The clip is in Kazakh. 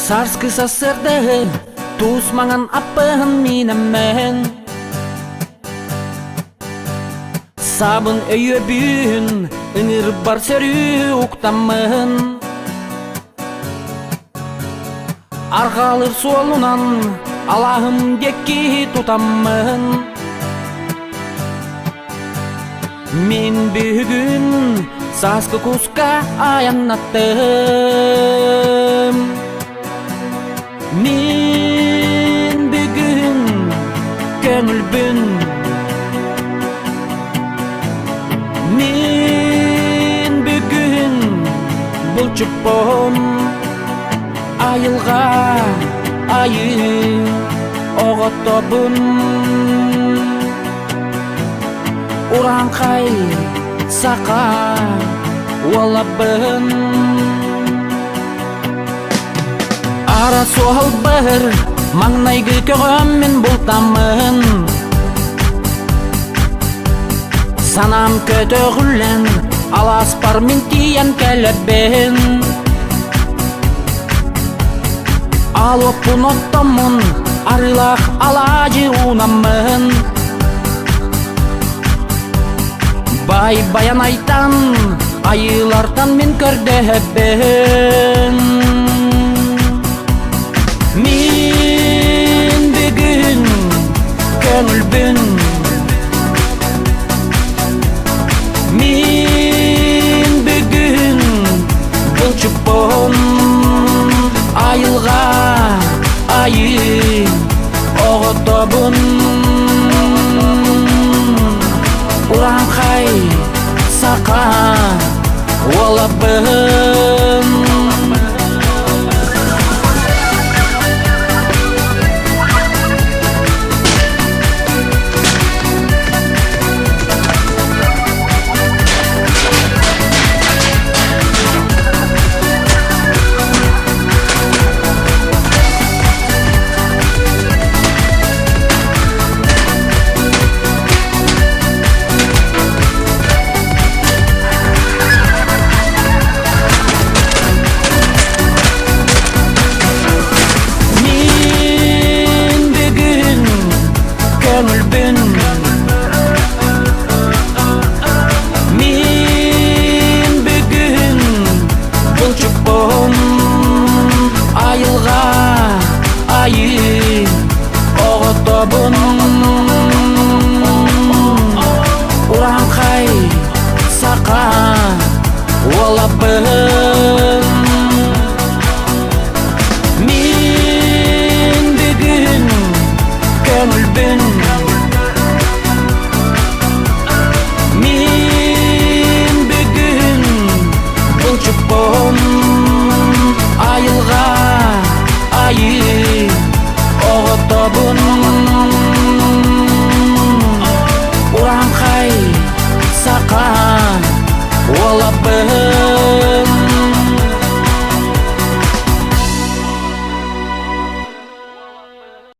Сарскы сасырды туз маңан аппын минемен. Сабын өйө бүйін ыңыр бар сөрі уктамын. Арғалыр суолунан алахым декки тутамын. Мен бүгін саскы куска аянаттым. Мен бүгін көңілбін. Мен бүгін бұлчықпым. Айылға айы оғыттобын. Уранқай сақа уалабын. Ара суал бір маңнайгы көгіммен бұлтамын. Санам көтөғілін аласпар мен тиян кәлібін. Алоппын оттамын арылақ алажы унамын. Бай баян айтан айылартан мен көрдөбін. Мен бүгін көңілбін. Мен бүгін бұлчықпын. Айылға айы оғыттобын. Уранқай сақа уалабын. Көңілбін. Мен бүгін бұлчықпын. Айылға айы оғыттобын. Уранқай сақа уалабын. Мен бүгін көңілбін. Мен бүгін бұлчықпын. Айылға айы оғыттобын. Уранқай сақа уалабын.